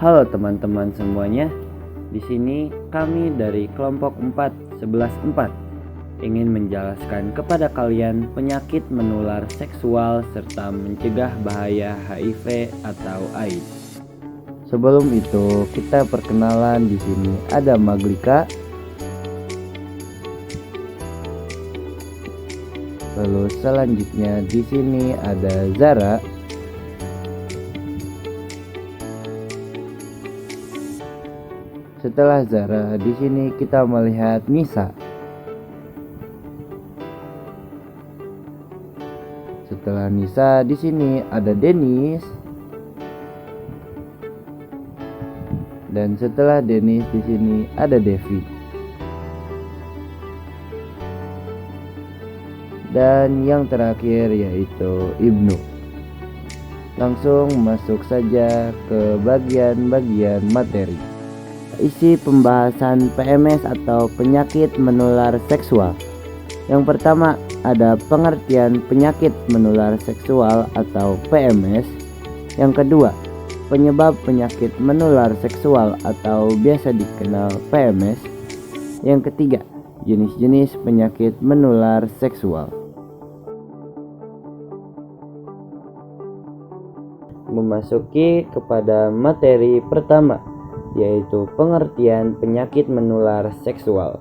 Halo teman-teman semuanya. Di sini kami dari kelompok 4 ingin menjelaskan kepada kalian penyakit menular seksual serta mencegah bahaya HIV atau AIDS. Sebelum itu, kita perkenalan. Di sini ada Maglika. Lalu selanjutnya di sini ada Zara. Setelah Zara, di sini kita melihat Nisa. Setelah Nisa, di sini ada Denis. Dan setelah Denis, di sini ada Devi. Dan yang terakhir yaitu Ibnu. Langsung masuk saja ke bagian-bagian materi. Isi pembahasan PMS atau penyakit menular seksual. Yang pertama ada pengertian penyakit menular seksual atau PMS. Yang kedua, penyebab penyakit menular seksual atau biasa dikenal PMS. Yang ketiga, jenis-jenis penyakit menular seksual. Memasuki kepada materi pertama, yaitu pengertian penyakit menular seksual.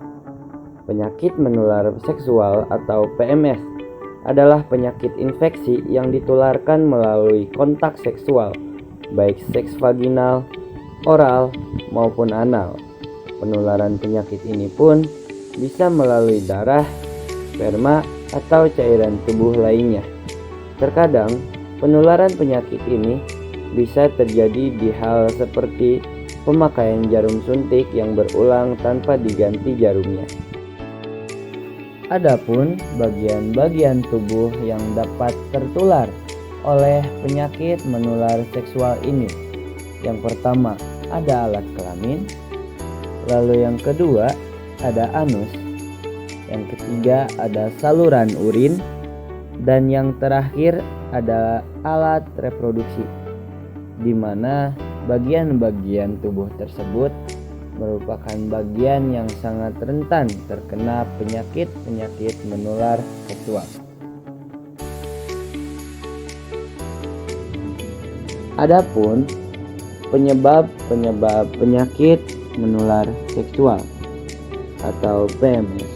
Penyakit menular seksual atau PMS adalah penyakit infeksi yang ditularkan melalui kontak seksual, baik seks vaginal, oral, maupun anal. Penularan penyakit ini pun bisa melalui darah, sperma, atau cairan tubuh lainnya. Terkadang, penularan penyakit ini bisa terjadi di hal seperti pemakaian jarum suntik yang berulang tanpa diganti jarumnya. Adapun bagian-bagian tubuh yang dapat tertular oleh penyakit menular seksual ini. Yang pertama ada alat kelamin, lalu yang kedua ada anus, yang ketiga ada saluran urin, dan yang terakhir ada alat reproduksi, di mana bagian-bagian tubuh tersebut merupakan bagian yang sangat rentan terkena penyakit-penyakit menular seksual. Adapun penyebab penyakit menular seksual atau PMS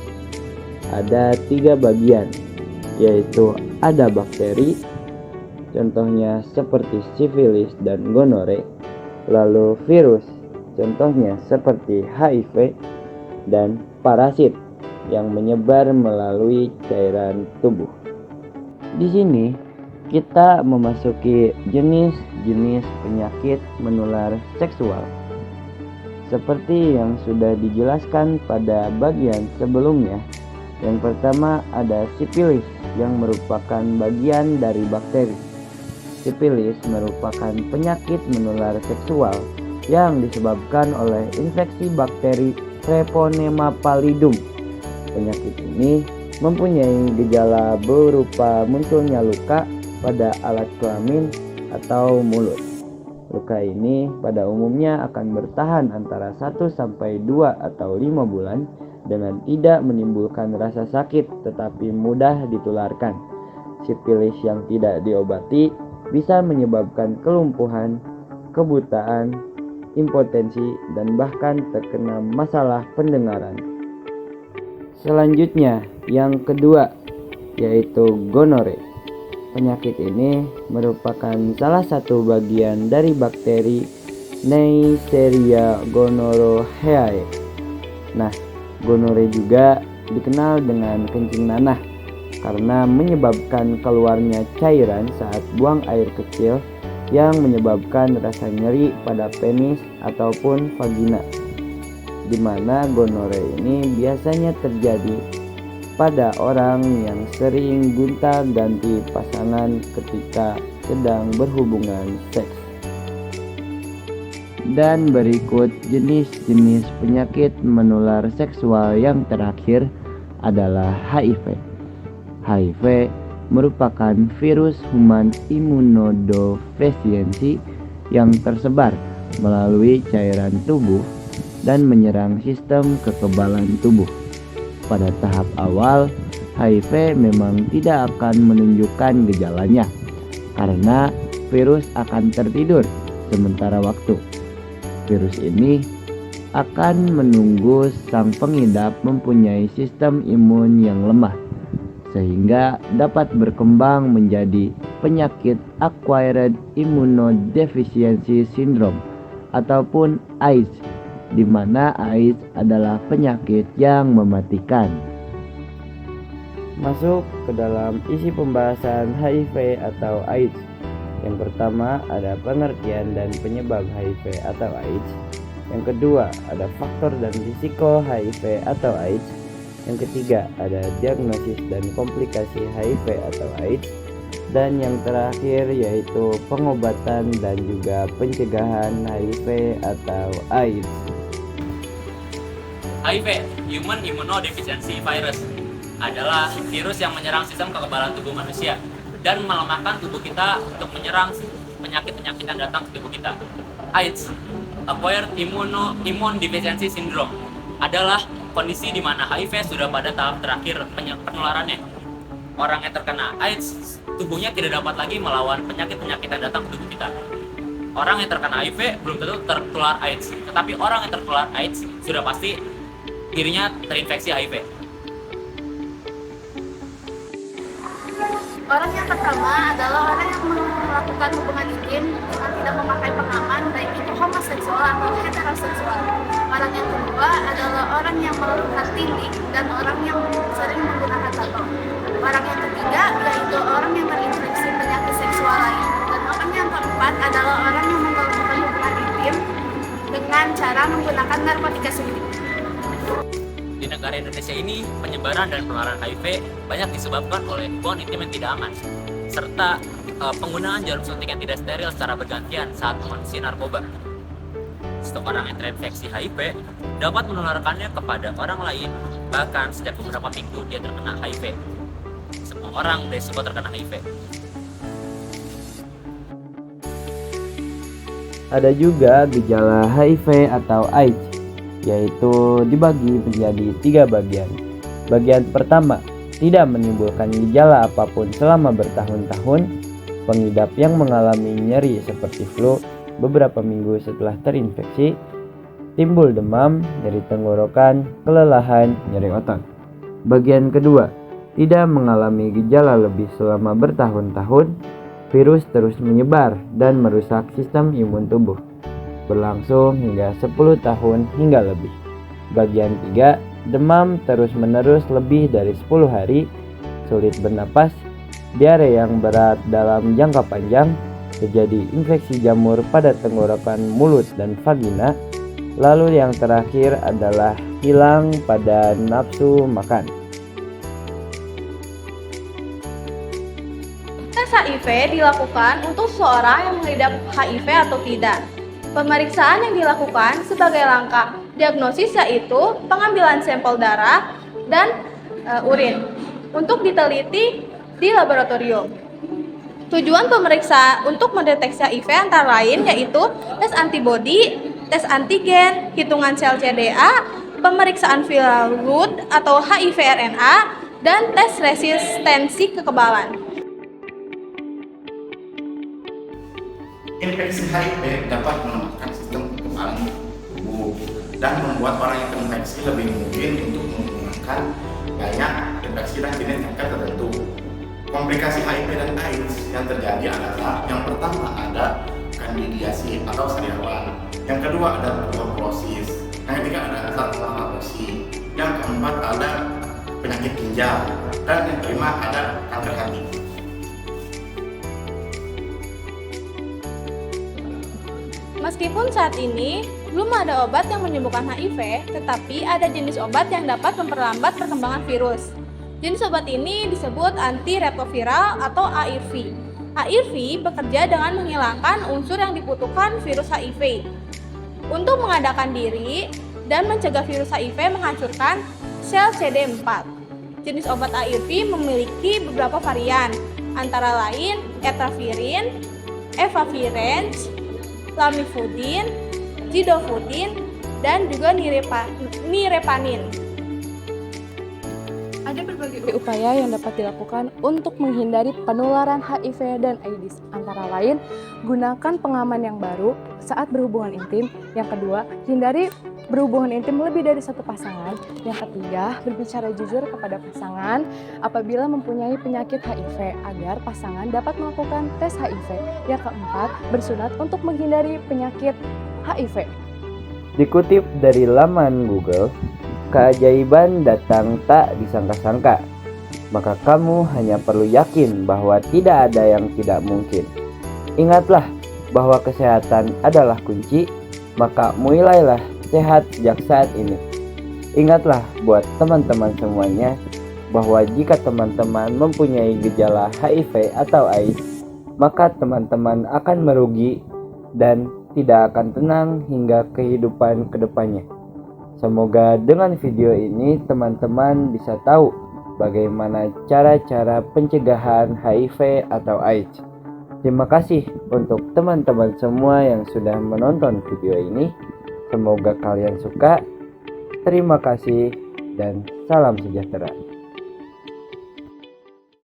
ada 3 bagian, yaitu ada bakteri, contohnya seperti sifilis dan gonore. Lalu virus, contohnya seperti HIV, dan parasit yang menyebar melalui cairan tubuh. Di sini kita memasuki jenis-jenis penyakit menular seksual. Seperti yang sudah dijelaskan pada bagian sebelumnya, yang pertama ada sifilis yang merupakan bagian dari bakteri. Sifilis merupakan penyakit menular seksual yang disebabkan oleh infeksi bakteri Treponema pallidum. Penyakit ini mempunyai gejala berupa munculnya luka pada alat kelamin atau mulut. Luka ini pada umumnya akan bertahan antara 1 sampai 2 atau 5 bulan dengan tidak menimbulkan rasa sakit tetapi mudah ditularkan. Sifilis yang tidak diobati bisa menyebabkan kelumpuhan, kebutaan, impotensi, dan bahkan terkena masalah pendengaran. Selanjutnya, yang kedua yaitu gonore. Penyakit ini merupakan salah satu bagian dari bakteri Neisseria gonorrhoeae. Nah, gonore juga dikenal dengan kencing nanah karena menyebabkan keluarnya cairan saat buang air kecil yang menyebabkan rasa nyeri pada penis ataupun vagina, di mana gonore ini biasanya terjadi pada orang yang sering gonta-ganti pasangan ketika sedang berhubungan seks. Dan berikut jenis-jenis penyakit menular seksual yang terakhir adalah HIV. HIV merupakan virus human immunodeficiency yang tersebar melalui cairan tubuh dan menyerang sistem kekebalan tubuh. Pada tahap awal, HIV memang tidak akan menunjukkan gejalanya karena virus akan tertidur sementara waktu. Virus ini akan menunggu sang pengidap mempunyai sistem imun yang lemah sehingga dapat berkembang menjadi penyakit Acquired Immunodeficiency Syndrome ataupun AIDS, di mana AIDS adalah penyakit yang mematikan. Masuk ke dalam isi pembahasan HIV atau AIDS. Yang pertama ada pengertian dan penyebab HIV atau AIDS. Yang kedua ada faktor dan risiko HIV atau AIDS. Yang ketiga ada diagnosis dan komplikasi HIV atau AIDS. Dan yang terakhir yaitu pengobatan dan juga pencegahan HIV atau AIDS. HIV, Human Immunodeficiency Virus, adalah virus yang menyerang sistem kekebalan tubuh manusia dan melemahkan tubuh kita untuk menyerang penyakit-penyakit yang datang ke tubuh kita. AIDS, Acquired Immunodeficiency Syndrome, adalah kondisi di mana HIV sudah pada tahap terakhir penularannya. Orang yang terkena AIDS, tubuhnya tidak dapat lagi melawan penyakit-penyakit yang datang ke tubuh kita. Orang yang terkena HIV belum tentu tertular AIDS, tetapi orang yang tertular AIDS sudah pasti dirinya terinfeksi HIV. Orang yang pertama adalah orang yang melakukan hubungan intim dengan tidak memakai pengaman, baik itu homoseksual atau heteroseksual. Orang yang kedua adalah orang yang melakukan tindik dan orang yang sering menggunakan tato. Orang yang ketiga yaitu orang yang terinfeksi penyakit seksual lain. Dan orang yang keempat adalah orang yang melakukan hubungan intim dengan cara menggunakan narkotika suntik. Di negara Indonesia ini, penyebaran dan penularan HIV banyak disebabkan oleh hubungan intim yang tidak aman, serta penggunaan jarum suntik yang tidak steril secara bergantian saat mengonsumsi narkoba. Setiap orang yang terinfeksi HIV dapat menularkannya kepada orang lain, bahkan sejak beberapa minggu dia terkena HIV. Semua orang beresiko terkena HIV. Ada juga gejala HIV atau AIDS, yaitu dibagi menjadi 3 bagian. Bagian pertama, tidak menimbulkan gejala apapun selama bertahun-tahun. Pengidap yang mengalami nyeri seperti flu beberapa minggu setelah terinfeksi, timbul demam, nyeri tenggorokan, kelelahan, nyeri otot. Bagian kedua, tidak mengalami gejala lebih selama bertahun-tahun. Virus terus menyebar dan merusak sistem imun tubuh, berlangsung hingga 10 tahun hingga lebih. Bagian 3, demam terus-menerus lebih dari 10 hari, sulit bernapas, diare yang berat dalam jangka panjang, terjadi infeksi jamur pada tenggorokan mulut dan vagina, lalu yang terakhir adalah hilang pada nafsu makan. Tes HIV dilakukan untuk seseorang yang mengidap HIV atau tidak. Pemeriksaan yang dilakukan sebagai langkah diagnosis yaitu pengambilan sampel darah dan urin untuk diteliti di laboratorium. Tujuan pemeriksaan untuk mendeteksi HIV antara lain yaitu tes antibodi, tes antigen, hitungan sel CDA, pemeriksaan viral load atau HIV RNA, dan tes resistensi kekebalan. Infeksi HIV dapat melemahkan sistem kekebalan tubuh dan membuat orang yang terinfeksi lebih mungkin untuk menggunakan banyak infeksi dan jenis kanker tertentu. Komplikasi HIV dan AIDS yang terjadi adalah yang pertama ada kandidiasi atau sariawan, yang kedua ada tuberkulosis, yang ketiga ada sarkoidosi, yang keempat ada penyakit ginjal, dan yang kelima ada kanker hati. Meskipun saat ini belum ada obat yang menyembuhkan HIV, tetapi ada jenis obat yang dapat memperlambat perkembangan virus. Jenis obat ini disebut antiretroviral atau ARV. ARV bekerja dengan menghilangkan unsur yang dibutuhkan virus HIV untuk mengadakan diri dan mencegah virus HIV menghancurkan sel CD4. Jenis obat ARV memiliki beberapa varian, antara lain etravirin, efavirenz, lamivudin, zidovudin, dan juga nirepanin. Ada berbagai upaya yang dapat dilakukan untuk menghindari penularan HIV dan AIDS. Antara lain, gunakan pengaman yang baru saat berhubungan intim. Yang kedua, hindari berhubungan intim lebih dari satu pasangan. Yang ketiga, berbicara jujur kepada pasangan apabila mempunyai penyakit HIV agar pasangan dapat melakukan tes HIV. Yang keempat, bersunat untuk menghindari penyakit HIV. Dikutip dari laman Google, keajaiban datang tak disangka-sangka. Maka kamu hanya perlu yakin bahwa tidak ada yang tidak mungkin. Ingatlah bahwa kesehatan adalah kunci, maka mulailah sehat sejak saat ini. Ingatlah buat teman-teman semuanya bahwa jika teman-teman mempunyai gejala HIV atau AIDS, maka teman-teman akan merugi dan tidak akan tenang hingga kehidupan kedepannya. Semoga dengan video ini teman-teman bisa tahu bagaimana cara-cara pencegahan HIV atau AIDS. Terima kasih untuk teman-teman semua yang sudah menonton video ini. Semoga kalian suka. Terima kasih dan salam sejahtera.